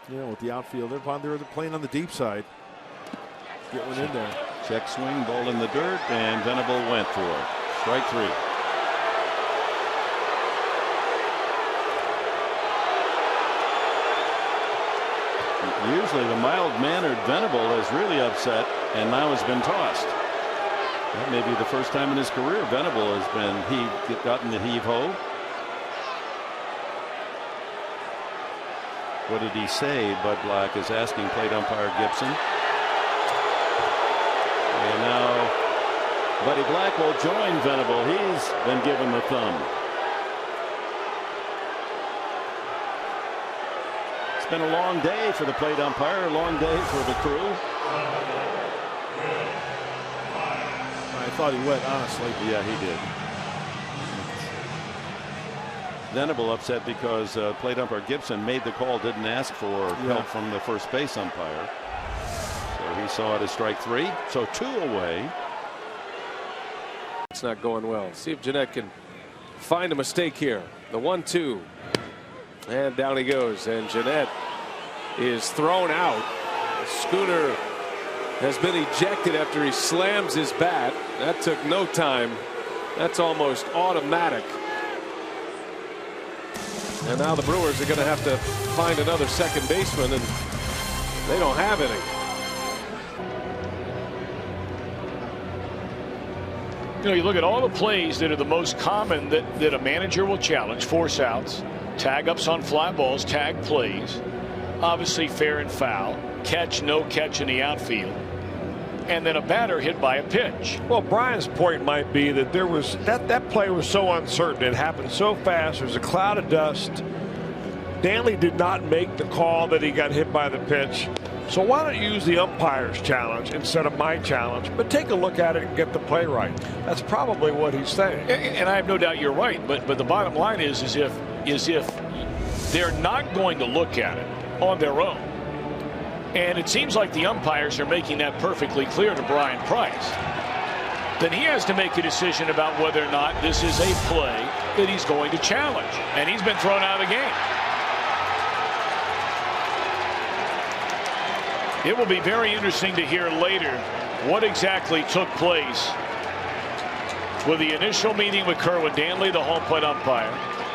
You know, with the outfielder, they're playing on the deep side. Get one in there. Check swing, ball in the dirt, and Venable went for it. Strike 3. Usually the mild-mannered Venable is really upset and now has been tossed. That may be the first time in his career Venable has been gotten the heave-ho. What did he say? Bud Black is asking plate umpire Gibson. And now Buddy Black will join Venable. He's been given the thumb. It's been a long day for the plate umpire, a long day for the crew. I thought he went, honestly. Yeah, he did. Venable upset because plate umpire Gibson made the call, didn't ask for help from the first base umpire. So he saw it as strike 3. So 2 away. It's not going well. See if Jeanette can find a mistake here. The 1-2. And down he goes. And Jeanette is thrown out. Schooner has been ejected after he slams his bat. That took no time. That's almost automatic. And now the Brewers are going to have to find another second baseman, and they don't have any. You know, you look at all the plays that are the most common that a manager will challenge: force outs, tag ups on fly balls, tag plays, obviously fair and foul, catch, no catch in the outfield, and then a batter hit by a pitch. Well, Brian's point might be that there was that play was so uncertain. It happened so fast. There's a cloud of dust. Danley did not make the call that he got hit by the pitch. So why don't you use the umpire's challenge instead of my challenge, but take a look at it and get the play right? That's probably what he's saying. And I have no doubt you're right. But the bottom line is if they're not going to look at it on their own, and it seems like the umpires are making that perfectly clear to Brian Price, then he has to make a decision about whether or not this is a play that he's going to challenge. And he's been thrown out of the game. It will be very interesting to hear later what exactly took place with the initial meeting with Kerwin Danley, the home plate umpire,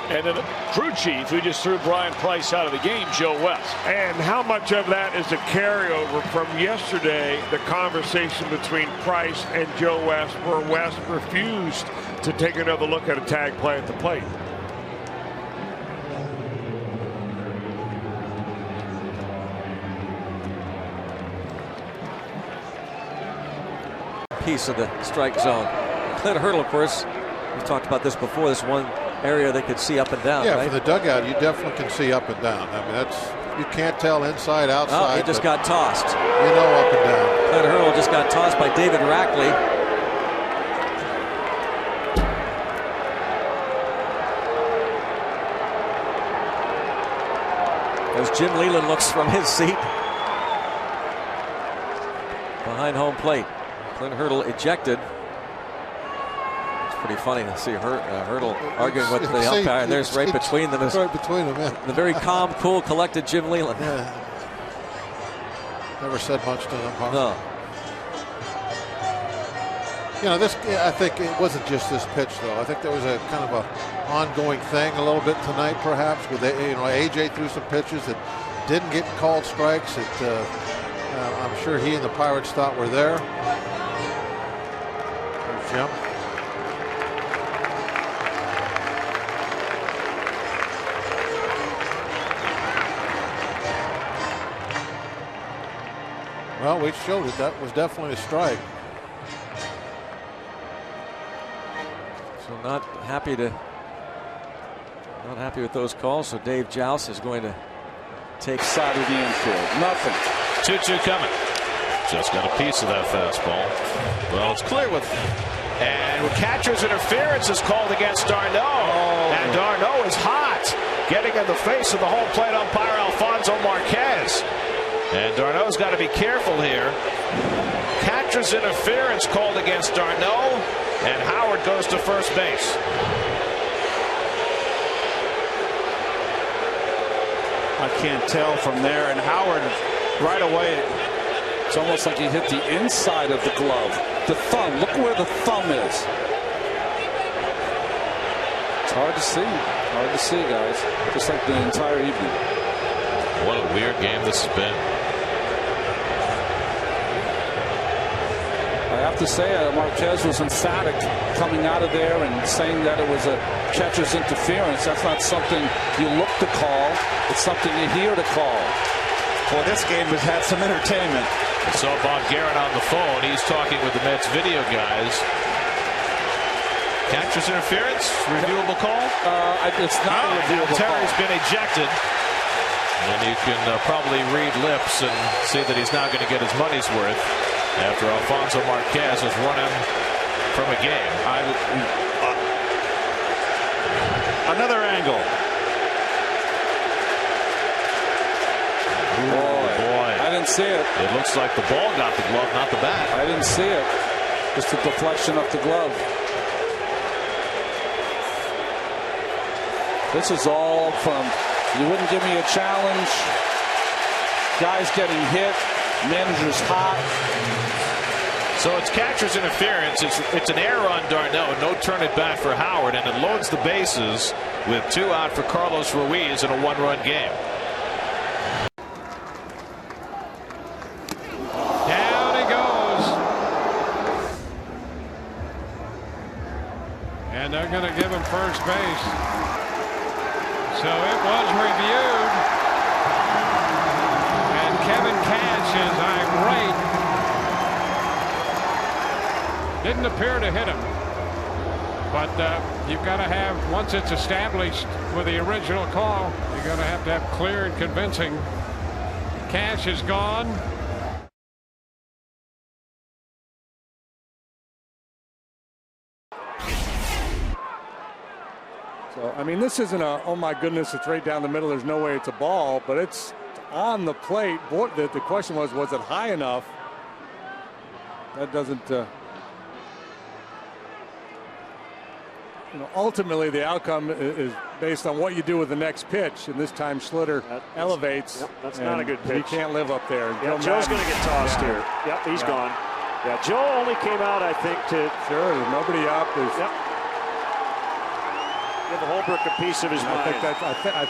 and then the crew chief who just threw Brian Price out of the game, Joe West. And how much of that is a carryover from yesterday, the conversation between Price and Joe West, where West refused to take another look at a tag play at the plate? Piece of the strike zone. Clint Hurdle, of course, we've talked about this before, this one area they could see up and down. Yeah, right? from the dugout, you definitely can see up and down. I mean, you can't tell inside, outside. Oh, he just got tossed. You know, up and down. Clint Hurdle just got tossed by David Rackley. As Jim Leland looks from his seat behind home plate. Clint Hurdle ejected. It's pretty funny to see Hurdle arguing with the umpire. And there's right between them. Right between them, yeah. The very calm, cool, collected Jim Leland. Yeah. Never said much to the umpire. No. You know, I think it wasn't just this pitch, though. I think there was a kind of a ongoing thing a little bit tonight, perhaps, with AJ threw some pitches that didn't get called strikes. I'm sure he and the Pirates thought were there. There's Jim. Well, we showed it. That was definitely a strike. So not happy with those calls. So Dave Joust is going to take side of the infield. Nothing. 2-2 coming. Just got a piece of that fastball. Well, it's clear with catcher's interference is called against Darno. Oh. And Darno is hot, getting in the face of the home plate umpire Alfonso Marquez. And Darno's got to be careful here. Catcher's interference called against Darno, and Howard goes to first base. I can't tell from there. And Howard right away. It's almost like he hit the inside of the glove. The thumb. Look where the thumb is. It's hard to see. Hard to see, guys. Just like the entire evening. What a weird game this has been. I have to say, Marquez was emphatic coming out of there and saying that it was a catcher's interference. That's not something you look to call. It's something you hear to call. Well, this game has had some entertainment. We saw Bob Guerin on the phone. He's talking with the Mets video guys. Catcher's interference, reviewable call? It's not a reviewable call. Terry's been ejected. And you can probably read lips and see that he's not going to get his money's worth after Alfonso Marquez has run him from a game. Another angle. Boy. I didn't see it. It looks like the ball got the glove, not the bat. I didn't see it. Just a deflection of the glove. This is all from, you wouldn't give me a challenge. Guys getting hit. Manager's hot. So it's catcher's interference. It's an error on Darno. No turn it back for Howard, and it loads the bases with 2 out for Carlos Ruiz in a 1-run game. Down he goes. And they're going to give him first base. So it was reviewed. And Kevin Cash is irate. Didn't appear to hit him. But you've got to have, once it's established with the original call, you're going to have clear and convincing. Cash is gone. So, I mean, this isn't a, oh my goodness, it's right down the middle, there's no way it's a ball, but it's on the plate. The question was it high enough? That doesn't, ultimately the outcome is based on what you do with the next pitch, and this time Schlitter elevates. Yep, that's not a good pitch. He can't live up there. Yeah, Joe's going to get tossed here. Yep, he's gone. Yeah, Joe only came out, I think, to... Sure, there's nobody up. Yep. Give Holbrook a piece of his mind. I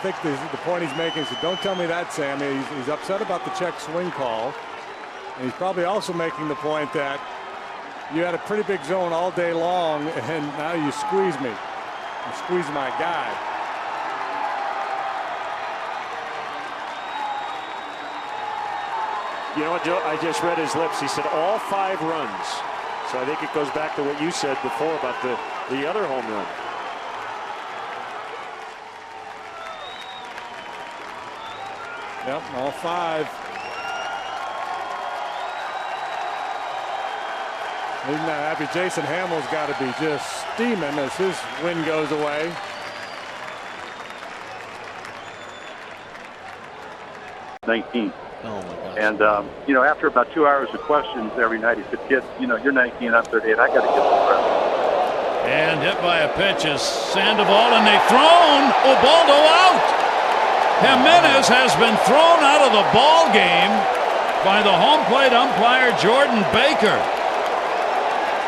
think the point he's making is, don't tell me that, Sammy. He's upset about the check swing call. And he's probably also making the point that you had a pretty big zone all day long, and now you squeeze me. You squeeze my guy. You know what, Joe? I just read his lips. He said all 5 runs. So I think it goes back to what you said before about the other home run. Yep, all 5. Isn't that happy? Jason Hamill's got to be just steaming as his win goes away. Oh my God. And after about 2 hours of questions every night, he said, "Kid, you're 19, I'm 38. I got to get some rest." And hit by a pitch is Sandoval, and they've thrown Ubaldo out. Jimenez has been thrown out of the ball game by the home plate umpire Jordan Baker.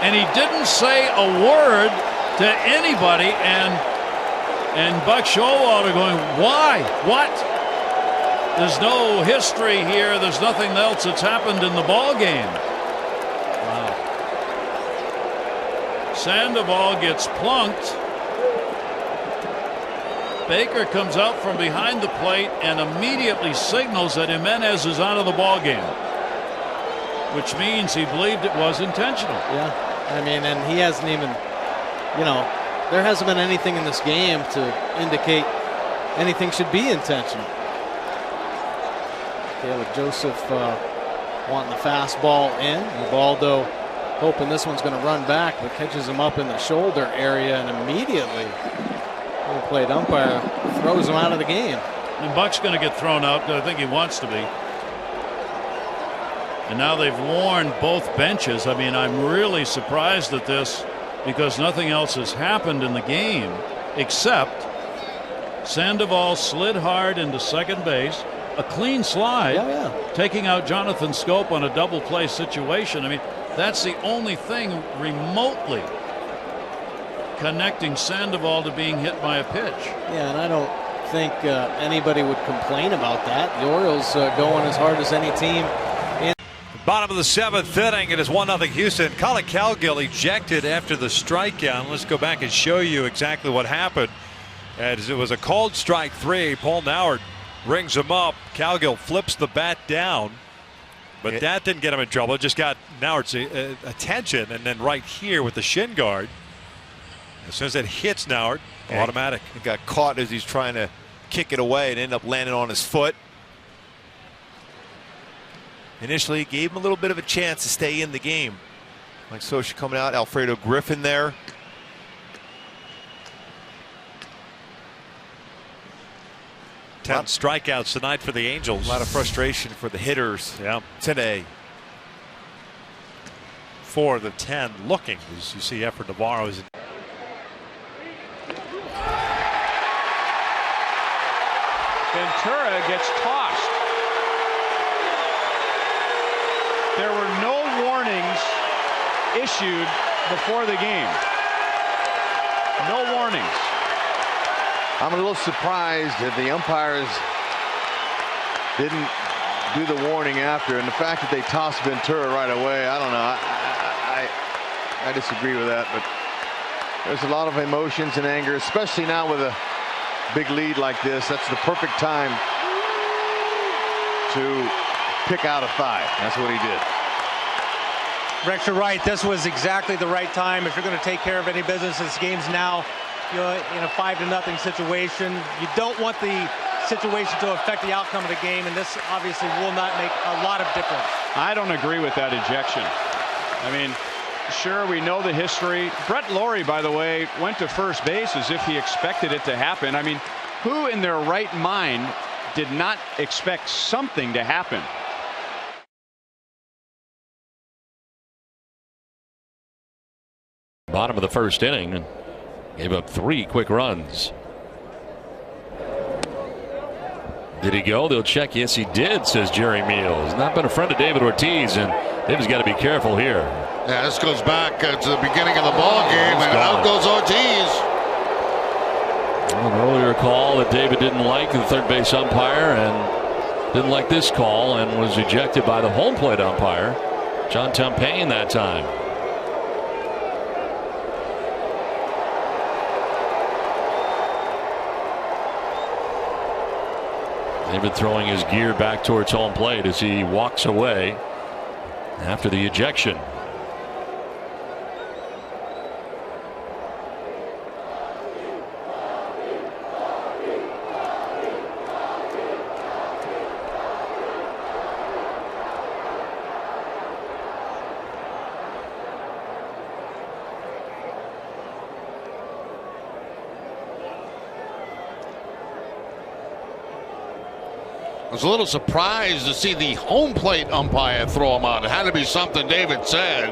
And he didn't say a word to anybody, and Buck Showalter going, why? What? There's no history here. There's nothing else that's happened in the ball game. Wow. Sandoval gets plunked. Baker comes out from behind the plate and immediately signals that Jimenez is out of the ball game, which means he believed it was intentional. Yeah, I mean, and he hasn't even, there hasn't been anything in this game to indicate anything should be intentional. Okay, with Joseph wanting the fastball in, Ubaldo hoping this one's going to run back, but catches him up in the shoulder area, and immediately the plate umpire throws him out of the game. And Buck's going to get thrown out because I think he wants to be. And now they've worn both benches. I mean, I'm really surprised at this because nothing else has happened in the game except Sandoval slid hard into second base. A clean slide, taking out Jonathan Scope on a double play situation. I mean, that's the only thing remotely connecting Sandoval to being hit by a pitch. Yeah, and I don't think anybody would complain about that. The Orioles going as hard as any team. Bottom of the 7th inning, it is 1-0 Houston. Colin Cowgill ejected after the strikeout. Let's go back and show you exactly what happened. As it was a called strike 3. Paul Nauert rings him up. Cowgill flips the bat down, but that didn't get him in trouble. It just got Nauert's attention, and then right here with the shin guard, as soon as it hits Nauert, automatic. He got caught as he's trying to kick it away and ended up landing on his foot. Initially gave him a little bit of a chance to stay in the game. Mike Scioscia coming out, Alfredo Griffin there. Ten strikeouts tonight for the Angels. A lot of frustration for the hitters today. 4 of the 10 looking, as you see Efrain Navarro's. Ventura gets tossed. There were no warnings issued before the game. No warnings. I'm a little surprised that the umpires didn't do the warning after, and the fact that they tossed Ventura right away, I don't know. I disagree with that, but there's a lot of emotions and anger, especially now with a big lead like this. That's the perfect time to pick out a 5. That's what he did. Rex, you're right. This was exactly the right time. If you're going to take care of any business, this game's now in a 5-0 situation. You don't want the situation to affect the outcome of the game, and this obviously will not make a lot of difference. I don't agree with that ejection. I mean, sure, we know the history. Brett Lawrie, by the way, went to first base as if he expected it to happen. I mean, who in their right mind did not expect something to happen? Bottom of the first inning, gave up 3 quick runs. Did he go? They'll check. Yes, he did, says Jerry Meals. Not been a friend of David Ortiz, and David's got to be careful here. Yeah, this goes back to the beginning of the ball game, and out goes Ortiz. Well, an earlier call that David didn't like, the third base umpire, and didn't like this call, and was ejected by the home plate umpire, John Tumpain, that time. David throwing his gear back towards home plate as he walks away after the ejection. I was a little surprised to see the home plate umpire throw him out. It had to be something David said.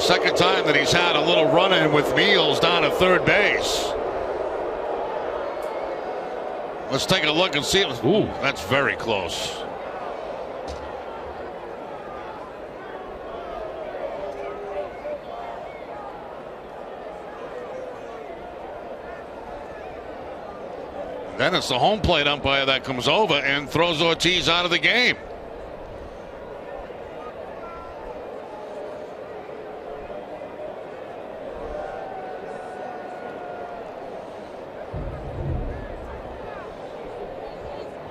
Second time that he's had a little run-in with Meals down at third base. Let's take a look and see. Ooh, that's very close. Then it's the home plate umpire that comes over and throws Ortiz out of the game.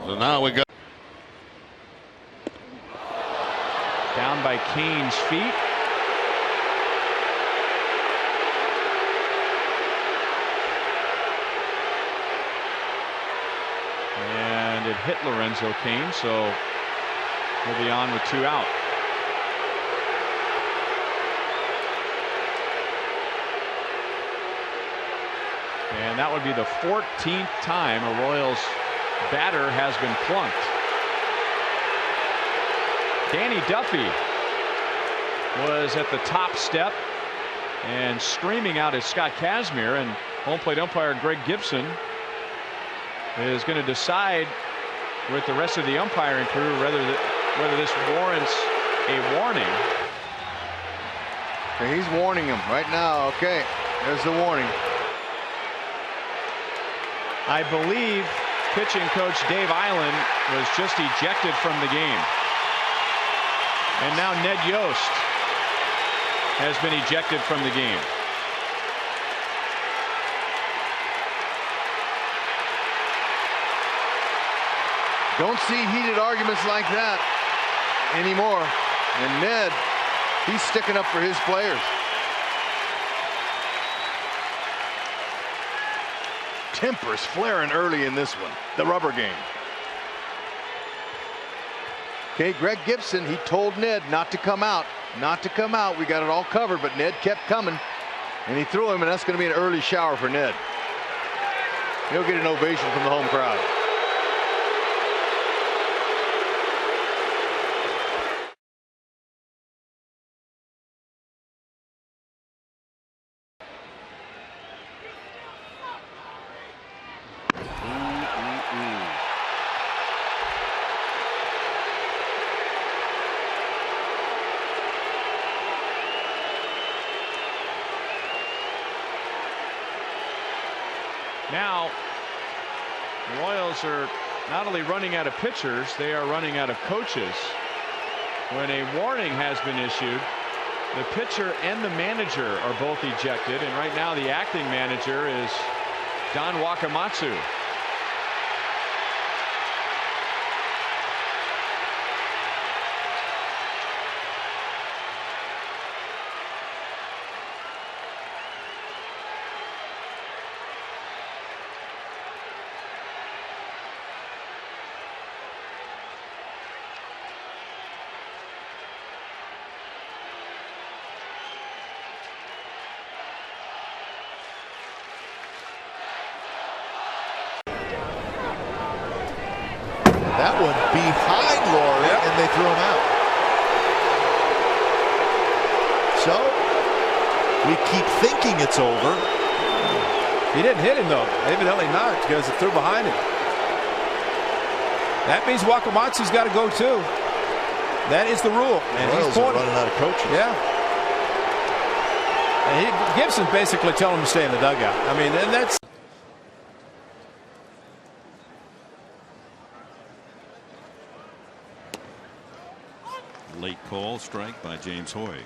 So now we got down by Kane's feet. And it hit Lorenzo Cain, so he'll be on with 2 out. And that would be the 14th time a Royals batter has been plunked. Danny Duffy was at the top step and screaming out at Scott Kazmir, and home plate umpire Greg Gibson is going to decide with the rest of the umpiring crew whether this warrants a warning. Okay, he's warning him right now. Okay, there's the warning. I believe pitching coach Dave Island was just ejected from the game. And now Ned Yost has been ejected from the game. Don't see heated arguments like that anymore. And Ned, he's sticking up for his players. Tempers flaring early in this one, the rubber game. Okay, Greg Gibson, he told Ned not to come out, not to come out. We got it all covered, but Ned kept coming, and he threw him, and that's going to be an early shower for Ned. He'll get an ovation from the home crowd. Now, the Royals are not only running out of pitchers, they are running out of coaches. When a warning has been issued, the pitcher and the manager are both ejected, and right now the acting manager is Don Wakamatsu. That one behind Laurie, and they threw him out. So we keep thinking it's over. He didn't hit him though. Evidently not, because it threw behind him. That means Wakamatsu's got to go too. That is the rule. And Royals he's pointing. are running out of coaches. Yeah. And Gibson basically telling him to stay in the dugout. I mean, and that's. Late call, strike by James Hoy.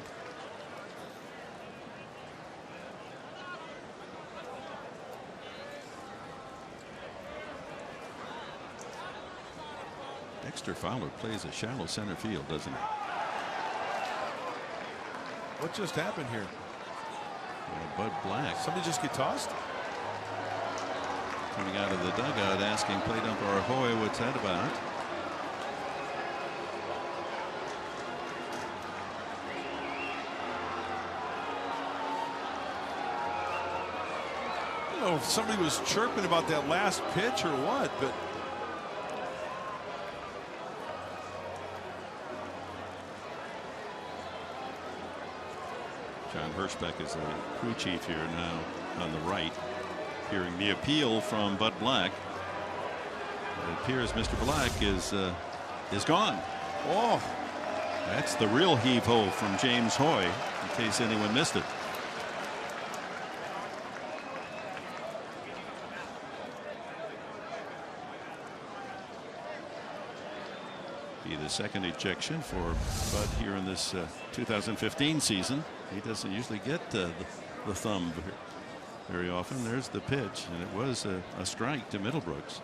Dexter Fowler plays a shallow center field, doesn't he? What just happened here? Bud Black. Somebody just get tossed? Coming out of the dugout asking plate umpire Hoy what's that about. I don't know if somebody was chirping about that last pitch or what, but John Hirschbeck is the crew chief here now on the right, hearing the appeal from Bud Black. It appears Mr. Black is gone. Oh, that's the real heave-ho from James Hoy, in case anyone missed it. Be the second ejection for Bud here in this 2015 season. He doesn't usually get the thumb very often. There's the pitch, and it was a strike to Middlebrooks.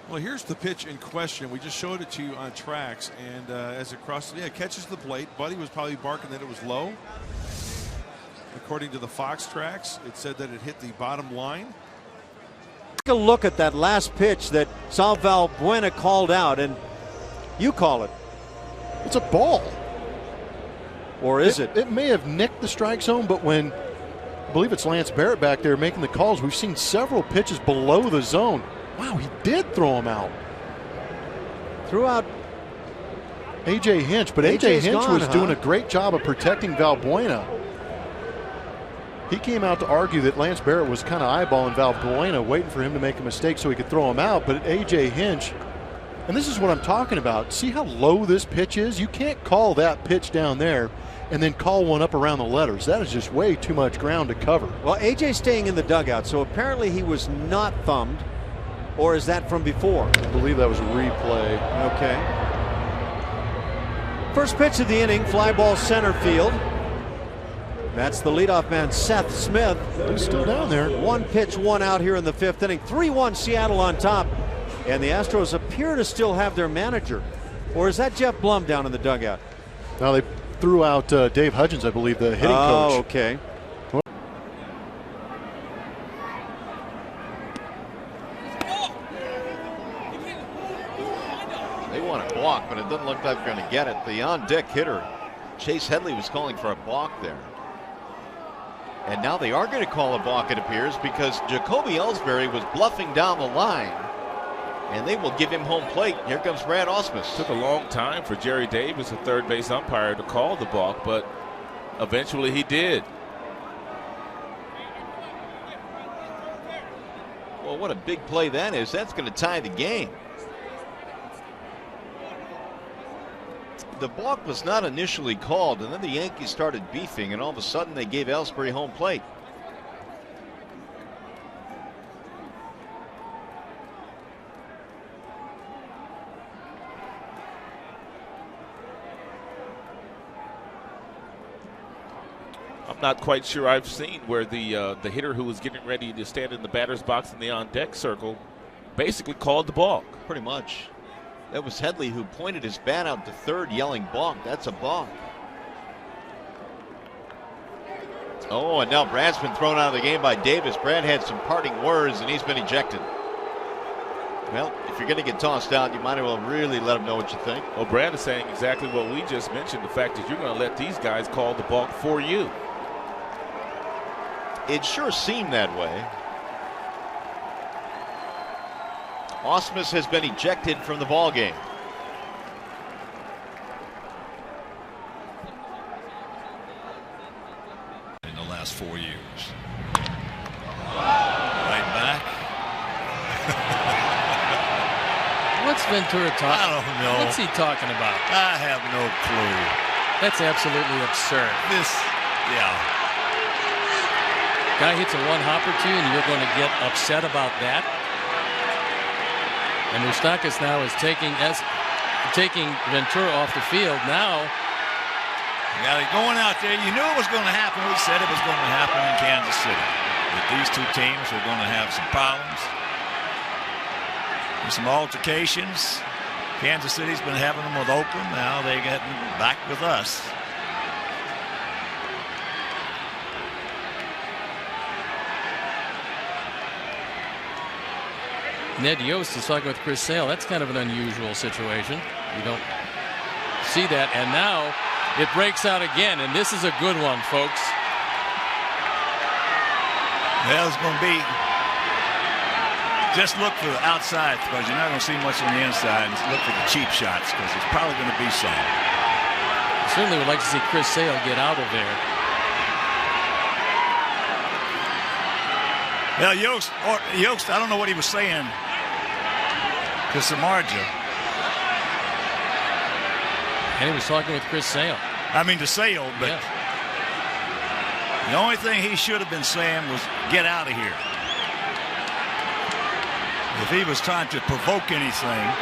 well, here's the pitch in question. We just showed it to you on tracks, and as it crosses, yeah, it catches the plate. Buddy was probably barking that it was low. According to the Fox tracks, it said that it hit the bottom line. Take a look at that last pitch that Sal Valbuena called out, and you call it. It's a ball. Or is it? It may have nicked the strike zone, but when I believe it's Lance Barrett back there making the calls, we've seen several pitches below the zone. Wow, he did throw him out. Threw out A.J. Hinch, but A.J. Hinch was doing a great job of protecting Valbuena. He came out to argue that Lance Barrett was kind of eyeballing Valbuena, waiting for him to make a mistake so he could throw him out. But A.J. Hinch, and this is what I'm talking about. See how low this pitch is? You can't call that pitch down there and then call one up around the letters. That is just way too much ground to cover. Well, A.J. staying in the dugout, so apparently he was not thumbed. Or is that from before? I believe that was a replay. Okay. First pitch of the inning, fly ball center field. That's the leadoff man, Seth Smith. He's still down there. 1 pitch, 1 out here in the 5th inning. 3-1 Seattle on top. And the Astros appear to still have their manager. Or is that Jeff Blum down in the dugout? Now they threw out Dave Hudgens, I believe, the hitting coach. Oh, okay. They want a balk, but it doesn't look like they're going to get it. The on-deck hitter, Chase Headley, was calling for a balk there. And now they are going to call a balk, it appears, because Jacoby Ellsbury was bluffing down the line. And they will give him home plate. Here comes Brad Ausmus. Took a long time for Jerry Davis, the third base umpire, to call the balk, but eventually he did. Well, what a big play that is. That's going to tie the game. The balk was not initially called, and then the Yankees started beefing, and all of a sudden they gave Ellsbury home plate. I'm not quite sure I've seen where the hitter who was getting ready to stand in the batter's box in the on-deck circle basically called the balk. Pretty much. That was Headley who pointed his bat out to third, yelling balk. That's a balk. Oh, and now Brad's been thrown out of the game by Davis. Brad had some parting words, and he's been ejected. Well, if you're going to get tossed out, you might as well really let him know what you think. Well, Brad is saying exactly what we just mentioned, the fact that you're going to let these guys call the balk for you. It sure seemed that way. Ausmus has been ejected from the ball game. In the last 4 years. Right back. What's Ventura talking? I don't know. What's he talking about? I have no clue. That's absolutely absurd. Yeah. Guy hits a one-hop or two, and you're going to get upset about that. And Moustakas now is taking Ventura off the field. Now, yeah, going out there, you knew it was going to happen. We said it was going to happen in Kansas City. That these two teams were going to have some problems, and some altercations. Kansas City's been having them with Oakland. Now they're getting back with us. Ned Yost is talking with Chris Sale. That's kind of an unusual situation. You don't see that. And now it breaks out again. And this is a good one, folks. Well, it's going to be just look for the outside because you're not going to see much on the inside. And look for the cheap shots because there's probably going to be some. I certainly would like to see Chris Sale get out of there. Well, Yost, I don't know what he was saying to Samardzija. And he was talking with Chris Sale. I mean to Sale, but yeah. The only thing he should have been saying was get out of here. If he was trying to provoke anything,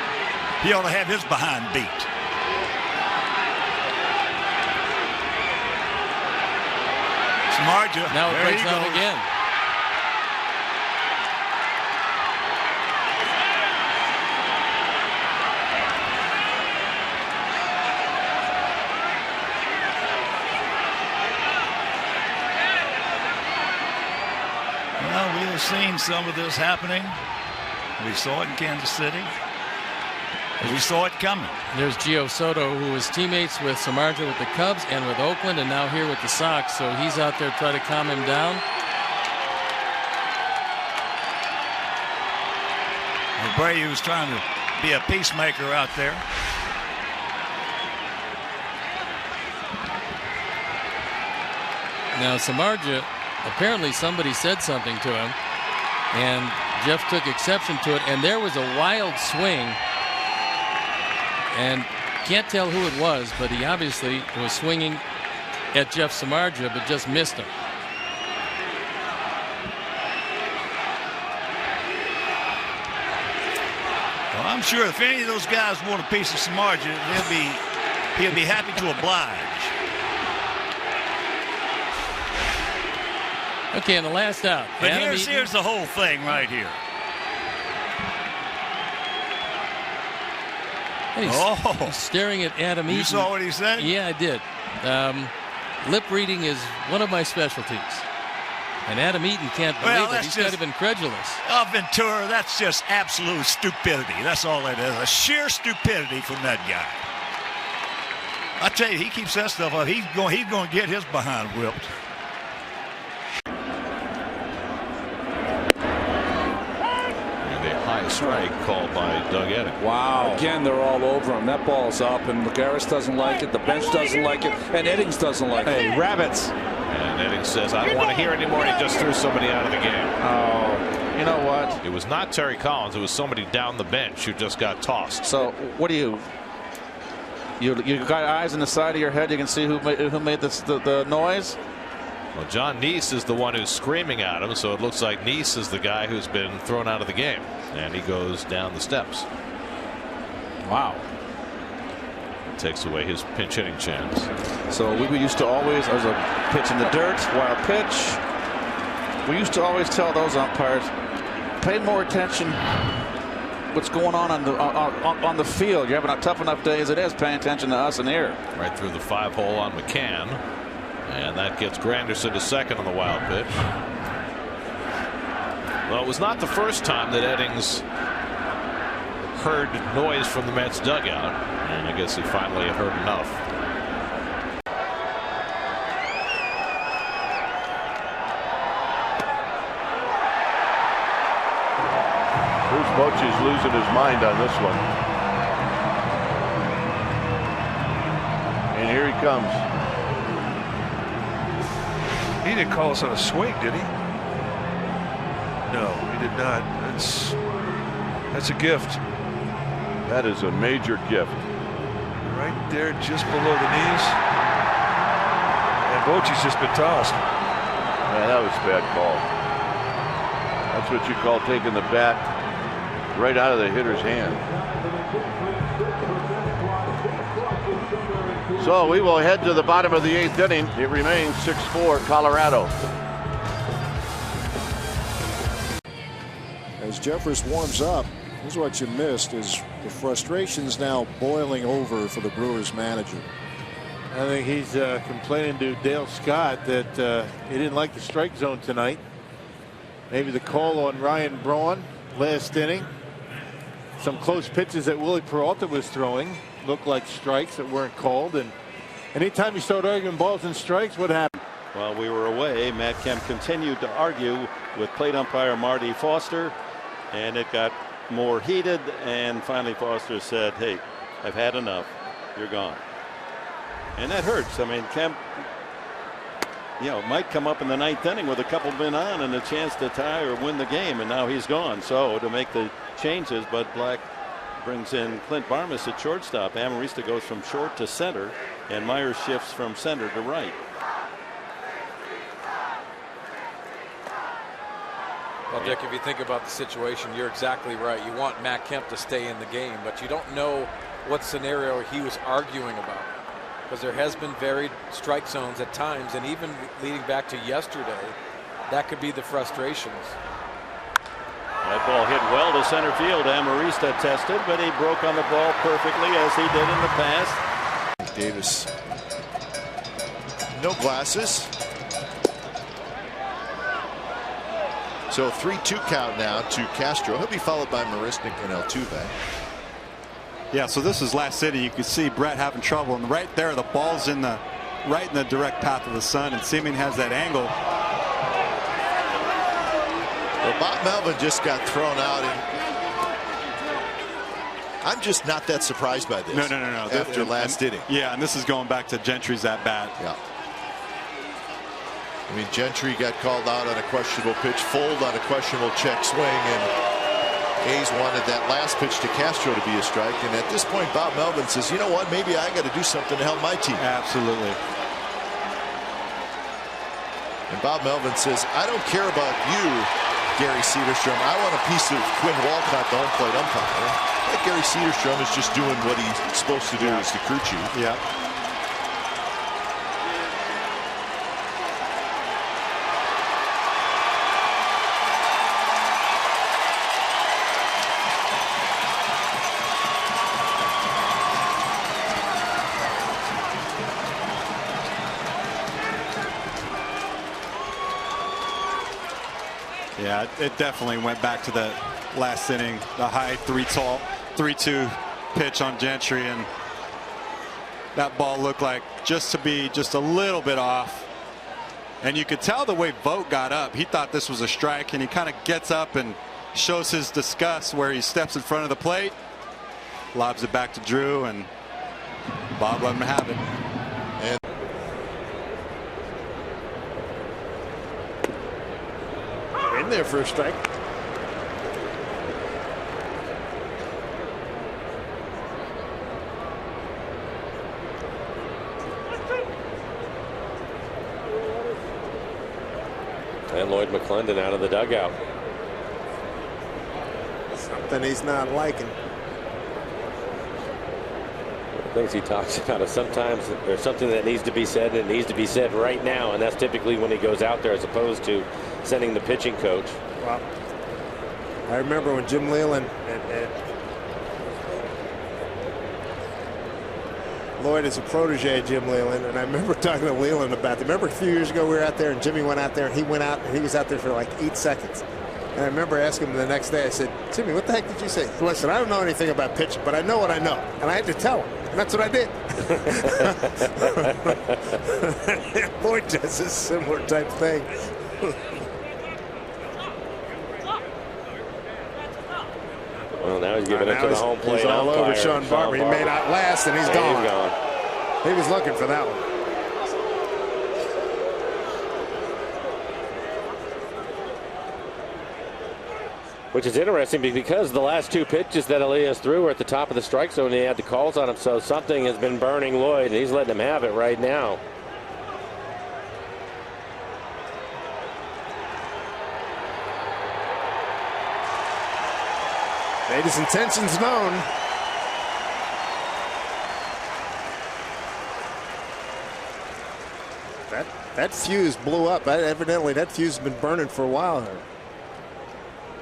he ought to have his behind beat. Samardzija. Now it breaks out again. Well, we have seen some of this happening. We saw it in Kansas City. We saw it coming. There's Gio Soto, who was teammates with Samardzija with the Cubs and with Oakland, and now here with the Sox. So he's out there trying to calm him down. Well, Brady was trying to be a peacemaker out there. Now, Samardzija, apparently somebody said something to him, and Jeff took exception to it, and there was a wild swing, and can't tell who it was, but he obviously was swinging at Jeff Samardzija, but just missed him. Well, I'm sure if any of those guys want a piece of Samardzija, he'll be happy to oblige. Okay, and the last out. But here's the whole thing right here. He's staring at Adam Eaton. You saw what he said? Yeah, I did. Lip reading is one of my specialties. And Adam Eaton can't believe it. He's kind of incredulous. Ventura, that's just absolute stupidity. That's all it is. A sheer stupidity from that guy. I tell you, he keeps that stuff up. He's going to get his behind whipped. High strike called by Doug Edding. Wow. Again, they're all over him. That ball's up, and Lagares doesn't like it. The bench doesn't like it, and Eddings doesn't like it. Hey, rabbits. And Eddings says, I don't want to hear anymore. He just threw somebody out of the game. Oh, you know what? It was not Terry Collins. It was somebody down the bench who just got tossed. So what do you got eyes in the side of your head? You can see who made the noise. Well, John Neese is the one who's screaming at him, so it looks like Neese is the guy who's been thrown out of the game. And he goes down the steps. Wow. Takes away his pinch hitting chance. So we used to always, there's a pitch in the dirt, wild pitch. We used to always tell those umpires, pay more attention what's going on the field. You're having a tough enough day as it is, paying attention to us in here. Right through the 5-hole on McCann. And that gets Granderson to second on the wild pitch. Well, it was not the first time that Eddings heard noise from the Mets dugout, and I guess he finally had heard enough. Bruce Bochy's losing his mind on this one. And here he comes. He didn't call us on a swing, did he? No, he did not. That's a gift. That is a major gift. Right there, just below the knees. And Bochy's just been tossed. Man, that was a bad call. That's what you call taking the bat right out of the hitter's hand. So we will head to the bottom of the 8th inning. It remains 6-4 Colorado. As Jeffress warms up, here's what you missed: is the frustration's now boiling over for the Brewers manager. I think he's complaining to Dale Scott that he didn't like the strike zone tonight. Maybe the call on Ryan Braun last inning. Some close pitches that Willie Peralta was throwing looked like strikes that weren't called. And anytime you start arguing balls and strikes, what happened? While we were away, Matt Kemp continued to argue with plate umpire Marty Foster, and it got more heated, and finally Foster said, hey, I've had enough. You're gone. And that hurts. I mean, Kemp, might come up in the 9th inning with a couple men on and a chance to tie or win the game, and now he's gone. So to make the changes, Bud Black brings in Clint Barmas at shortstop. Amarista goes from short to center, and Myers shifts from center to right. Well, Dick, if you think about the situation, you're exactly right. You want Matt Kemp to stay in the game, but you don't know what scenario he was arguing about, because there has been varied strike zones at times, and even leading back to yesterday, that could be the frustrations. That ball hit well to center field. Amarista tested, but he broke on the ball perfectly as he did in the past. Davis, no glasses. So 3-2 count now to Castro. He'll be followed by Marisnik and Altuve. Yeah, so this is last inning. You can see Brett having trouble, and right there the ball's right in the direct path of the sun, and Semien has that angle. Well, Bob Melvin just got thrown out, and I'm just not that surprised by this. No. After last inning. Yeah, and this is going back to Gentry's at bat. Yeah. I mean, Gentry got called out on a questionable pitch, Fold on a questionable check swing, and A's wanted that last pitch to Castro to be a strike. And at this point, Bob Melvin says, you know what, maybe I got to do something to help my team. Absolutely. And Bob Melvin says, I don't care about you, Gary Cederstrom. I want a piece of Quinn Walcott, the home plate umpire. That Gary Cederstrom is just doing what he's supposed to do as the crew chief. Yeah. Yeah, it definitely went back to the last inning, the high 3-2 pitch on Gentry, and that ball looked like just to be just a little bit off. And you could tell the way Vogt got up. He thought this was a strike, and he kind of gets up and shows his disgust where he steps in front of the plate, lobs it back to Drew, and Bob let him have it. And in there for a strike. And Lloyd McClendon out of the dugout. Something he's not liking. The things he talks about is sometimes there's something that needs to be said, and it needs to be said right now, and that's typically when he goes out there as opposed to sending the pitching coach. Wow. I remember when Jim Leyland and Lloyd is a protege of Jim Leyland, and I remember talking to Leyland about that. Remember a few years ago we were out there and Jimmy went out there and he went out and he was out there for like 8 seconds. And I remember asking him the next day, I said, Jimmy, what the heck did you say? Listen, I don't know anything about pitching, but I know what I know. And I had to tell him. And that's what I did. Lloyd does a similar type thing. Well, now he's giving it to the home plate. He's all over Sean Barber. He may not last, and he's gone. He was looking for that one. Which is interesting because the last 2 pitches that Elias threw were at the top of the strike zone, and he had the calls on him. So something has been burning Lloyd, and he's letting him have it right now. Made his intentions known. That fuse blew up. Evidently, that fuse has been burning for a while here.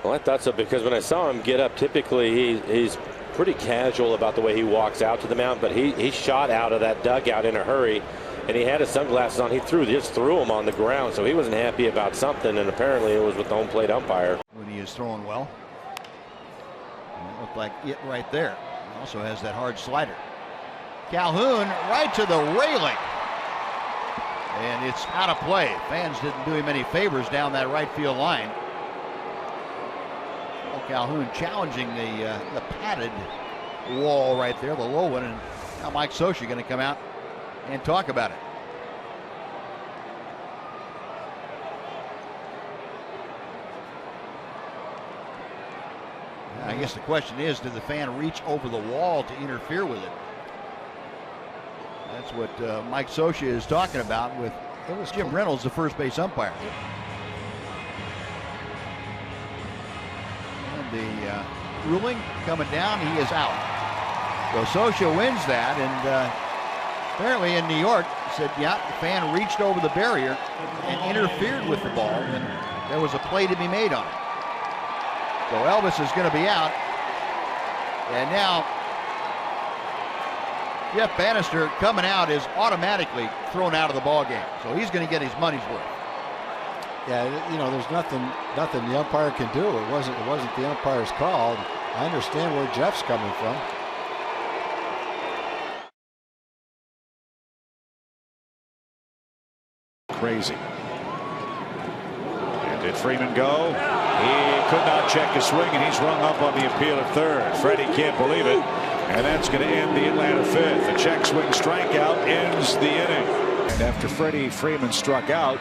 Well, I thought so because when I saw him get up, typically he's pretty casual about the way he walks out to the mound, but he shot out of that dugout in a hurry, and he had his sunglasses on. He just threw them on the ground, so he wasn't happy about something, and apparently it was with the home plate umpire. When he is throwing well. It looked like it right there. He also has that hard slider. Calhoun right to the railing. And it's out of play. Fans didn't do him any favors down that right field line. Well, Calhoun challenging the padded wall right there, the low one. And now Mike Scioscia going to come out and talk about it. I guess the question is, did the fan reach over the wall to interfere with it? That's what Mike Scioscia is talking about with Jim Reynolds, the first base umpire. And the ruling coming down, he is out. So Scioscia wins that, and apparently in New York said, yeah, the fan reached over the barrier and interfered with the ball, and there was a play to be made on it. So Elvis is going to be out. And now Jeff Bannister coming out is automatically thrown out of the ball game. So he's going to get his money's worth. Yeah, you know, there's nothing the umpire can do. It wasn't the umpire's call. I understand where Jeff's coming from. Crazy. And did Freeman go? He could not check his swing, and he's rung up on the appeal at third. Freddie can't believe it, and that's going to end the Atlanta fifth. A check swing strikeout ends the inning. And after Freddie Freeman struck out,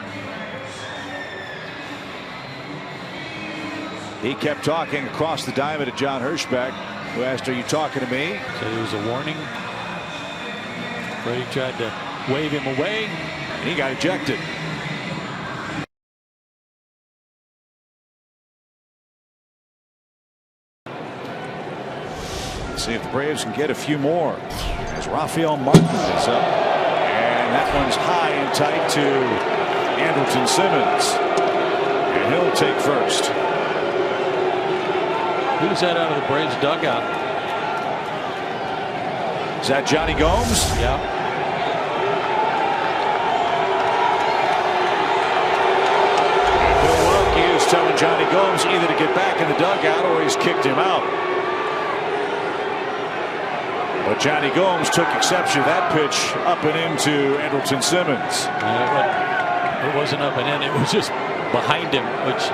He kept talking across the diamond to John Hirschbeck, who asked, "Are you talking to me?" So it was a warning. Freddie tried to wave him away. And he got ejected. Let's see if the Braves can get a few more. As Rafael Martin is up. And that one's high and tight to Andrelton Simmons. And he'll take first. Who's that out of the Braves dugout? Is that Johnny Gomes? Yeah. Bill Wilkie is telling Johnny Gomes either to get back in the dugout or he's kicked him out. But Johnny Gomes took exception to that pitch up and into Andrelton Simmons. It wasn't up and in. It was just behind him, which